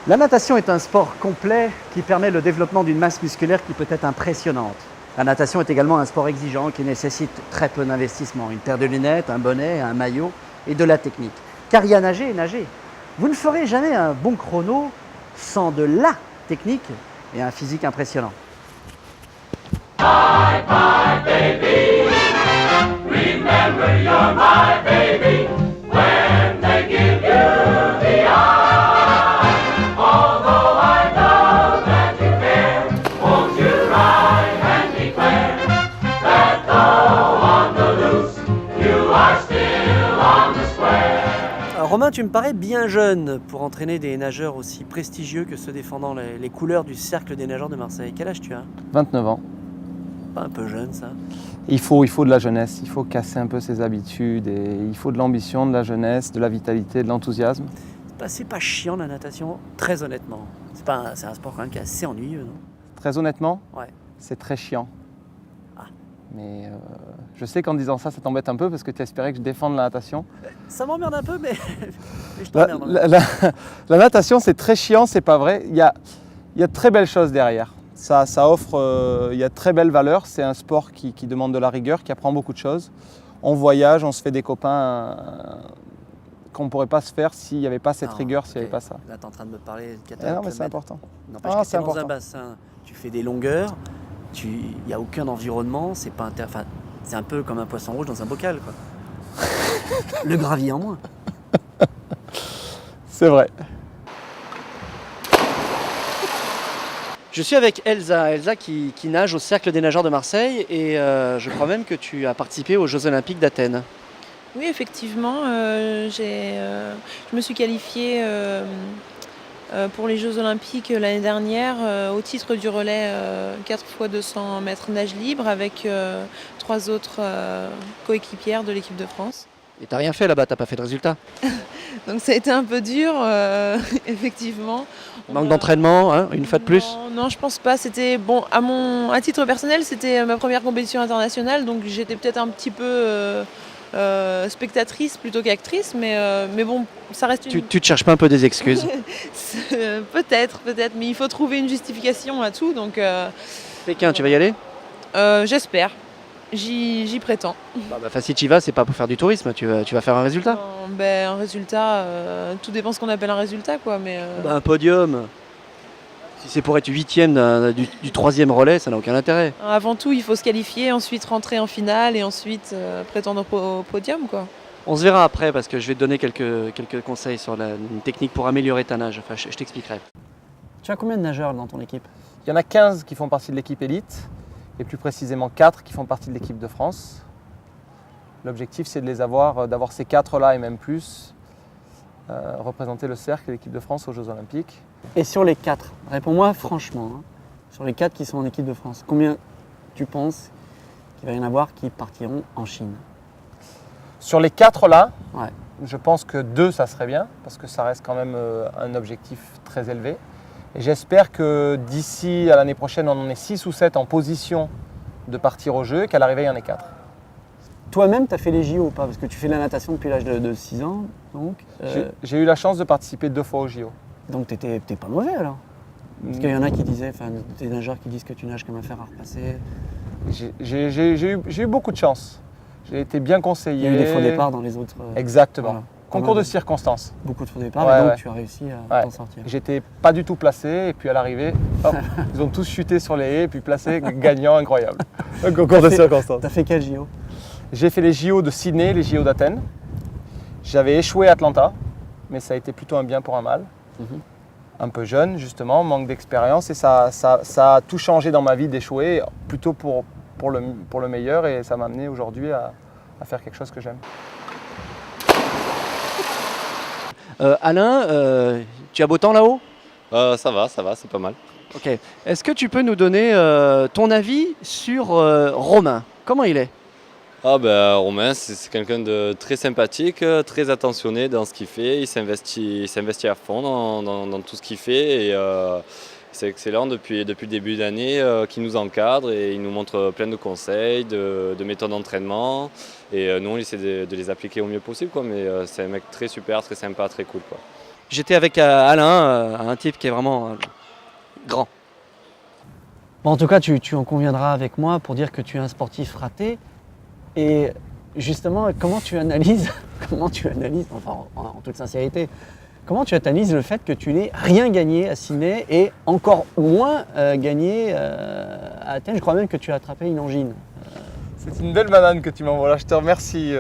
La natation est un sport complet qui permet le développement d'une masse musculaire qui peut être impressionnante. La natation est également un sport exigeant qui nécessite très peu d'investissement. Une paire de lunettes, un bonnet, un maillot et de la technique. Car il y a nager et nager. Vous ne ferez jamais un bon chrono sans de la technique et un physique impressionnant. Bye bye baby, remember you're my baby, when they give you the eye, although I know that you care, won't you ride and declare, that though on the loose, you are still on the square. Alors Romain, tu me parais bien jeune pour entraîner des nageurs aussi prestigieux que ceux défendant les couleurs du Cercle des nageurs de Marseille. Quel âge tu as? 29 ans. Pas un peu jeune ça? Il faut de la jeunesse, il faut casser un peu ses habitudes et il faut de l'ambition, de la jeunesse, de la vitalité, de l'enthousiasme. C'est pas chiant la natation, très honnêtement. C'est un sport quand même qui est assez ennuyeux, non? Très honnêtement, Ouais. c'est très chiant. Ah. Mais je sais qu'en disant ça t'embête un peu parce que tu espérais que je défende la natation. Ça m'emmerde un peu, mais, mais je La, t'emmerde. la natation, c'est très chiant, c'est pas vrai. Il y a de très belles choses derrière. Ça offre, il y a de très belles valeurs. C'est un sport qui demande de la rigueur, qui apprend beaucoup de choses. On voyage, on se fait des copains qu'on ne pourrait pas se faire s'il n'y avait pas cette rigueur, s'il n'y avait pas ça. Là, tu es en train de me parler de 14 Non, mais c'est kilomètres. important. N'empêche Ah, que c'est t'es dans un important. bassin, tu fais des longueurs, il n'y a aucun environnement, c'est pas enfin, c'est un peu comme un poisson rouge dans un bocal, quoi. Le gravier en moins. C'est vrai. Je suis avec Elsa qui nage au Cercle des nageurs de Marseille et je crois même que tu as participé aux Jeux Olympiques d'Athènes. Oui, effectivement, je me suis qualifiée pour les Jeux Olympiques l'année dernière au titre du relais 4 x 200 mètres nage libre avec 3 autres coéquipières de l'équipe de France. Et t'as rien fait là-bas, t'as pas fait de résultat. Donc ça a été un peu dur, effectivement. Manque d'entraînement, hein, une fois de plus. Non, je pense pas. C'était bon à titre personnel, c'était ma première compétition internationale, donc j'étais peut-être un petit peu spectatrice plutôt qu'actrice, mais bon, ça reste une. Tu te cherches pas un peu des excuses? Peut-être, mais il faut trouver une justification à tout, donc Pékin, tu vas y aller? j'espère. J'y prétends. Enfin, si tu y vas, c'est pas pour faire du tourisme, tu vas faire un résultat. Non, un résultat, tout dépend ce qu'on appelle un résultat, quoi. Mais Un podium. Si c'est pour être 8e du 3e relais, ça n'a aucun intérêt. avant tout, il faut se qualifier, ensuite rentrer en finale et ensuite prétendre au podium, quoi. On se verra après parce que je vais te donner quelques conseils sur une technique pour améliorer ta nage. Enfin, je t'expliquerai. Tu as combien de nageurs dans ton équipe? Il y en a 15 qui font partie de l'équipe élite et plus précisément 4 qui font partie de l'équipe de France. L'objectif, c'est de les avoir, d'avoir ces 4-là et même plus, représenter le cercle et l'équipe de France aux Jeux Olympiques. Et sur les 4, réponds-moi franchement, hein, sur les 4 qui sont en équipe de France, combien tu penses qu'il va y en avoir qui partiront en Chine? Sur les 4-là, Ouais. je pense que 2, ça serait bien, parce que ça reste quand même un objectif très élevé. Et j'espère que d'ici à l'année prochaine, on en ait 6 ou 7 en position de partir au jeu, qu'à l'arrivée, il y en ait 4. Toi-même, tu as fait les JO ou pas? Parce que tu fais la natation depuis l'âge de 6 ans, donc J'ai eu la chance de participer 2 fois au JO. donc t'es pas mauvais alors? Parce qu'il y en a qui disaient, enfin des nageurs qui disent que tu nages comme un fer à repasser. J'ai eu beaucoup de chance. J'ai été bien conseillé. Il y a eu des faux départs dans les autres. Exactement. Voilà. Concours de circonstances. Beaucoup de faux départs, Ouais, et donc ouais. tu as réussi à Ouais. t'en sortir. J'étais pas du tout placé et puis à l'arrivée, hop, ils ont tous chuté sur les haies et puis placé, gagnant incroyable. Un concours de circonstances. T'as fait quel JO? J'ai fait les JO de Sydney, les JO d'Athènes. J'avais échoué à Atlanta, mais ça a été plutôt un bien pour un mal. Mhm. Un peu jeune justement, manque d'expérience et ça a tout changé dans ma vie d'échouer, plutôt pour le meilleur et ça m'a amené aujourd'hui à faire quelque chose que j'aime. Alain, tu as beau temps là-haut? Ça va, c'est pas mal. Ok. Est-ce que tu peux nous donner ton avis sur Romain? Comment il est? Romain, c'est quelqu'un de très sympathique, très attentionné dans ce qu'il fait. Il s'investit à fond dans tout ce qu'il fait. Et c'est excellent depuis le début d'année qu'il nous encadre et il nous montre plein de conseils, de méthodes d'entraînement. Et nous, on essaie de les appliquer au mieux possible, quoi. Mais c'est un mec très super, très sympa, très cool, quoi. J'étais avec Alain, un type qui est vraiment grand. Bon, en tout cas, tu en conviendras avec moi pour dire que tu es un sportif raté. Et justement, comment tu analyses, enfin en toute sincérité, comment tu analyses le fait que tu n'aies rien gagné à Sydney et encore moins gagné à Athènes? Je crois même que tu as attrapé une angine. C'est une belle banane que tu m'envoies là, je te remercie.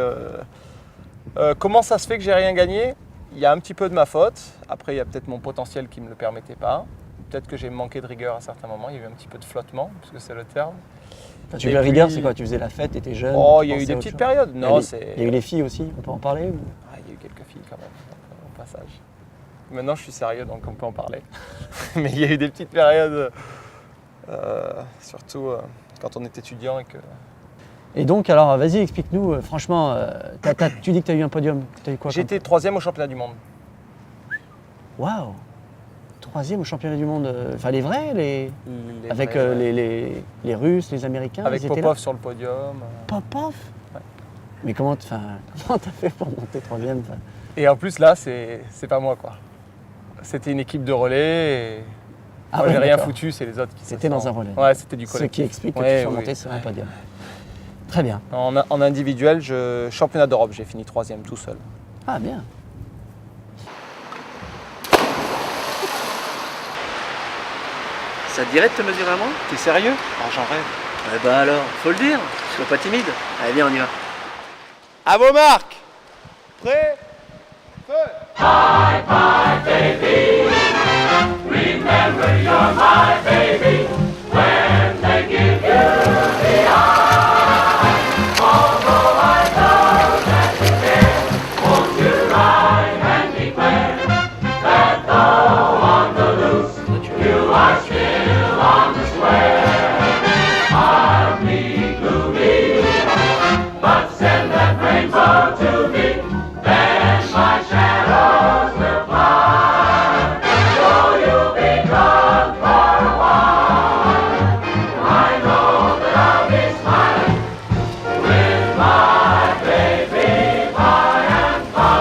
Comment ça se fait que j'ai rien gagné? Il y a un petit peu de ma faute. Après, il y a peut-être mon potentiel qui ne me le permettait pas. Peut-être que j'ai manqué de rigueur à certains moments. Il y a eu un petit peu de flottement, puisque c'est le terme. Quand tu veux rigueur, c'est quoi? Tu faisais la fête, tu étais jeune? Oh, il y a eu des petites périodes. Non, il y a eu les filles aussi, on peut en parler ou... Il y a eu quelques filles quand même, au passage. Maintenant, je suis sérieux, donc on peut en parler. Mais il y a eu des petites périodes, surtout quand on est étudiant et que... Et donc, alors, vas-y, explique-nous, franchement, tu dis que tu as eu un podium. J'ai été 3e au championnat du monde. Waouh! 3e au championnat du monde, enfin les vrais, avec vrais. Les Russes, les Américains. Avec Popov sur le podium. Popov? Ouais. Mais comment t'as fait pour monter 3e? Et en plus là, c'est pas moi quoi. C'était une équipe de relais et moi j'ai rien foutu, c'est les autres qui C'était dans un relais. Ouais, c'était du collectif. Ce qui explique que tu sois monté sur un podium. Très bien. En individuel, championnat d'Europe, j'ai fini 3e tout seul. Ah bien. Ça te dirait de te mesurer à moi? T'es sérieux? Oh, j'en rêve. Eh ben alors, faut le dire, sois pas timide. Allez viens, on y va. À vos marques. Prêt? Feu! Bye bye baby, remember you're my baby, when they give you the eye, although I know that you care, won't you ride and declare, that though on the loose, you are still on the square, I'll be gloomy, but send that rainbow to me, then my shadows will fly. Though you'll be gone for a while, I know that I'll be smiling with my baby by and by,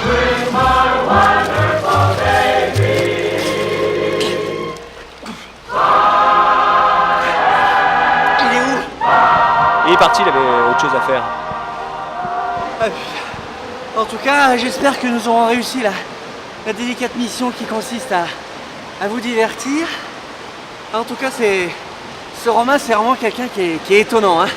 with my wonderful baby. Il est où? Il est parti, il avait autre chose à faire. En tout cas, j'espère que nous aurons réussi la délicate mission qui consiste à vous divertir. En tout cas, ce Romain, c'est vraiment quelqu'un qui est étonnant, hein.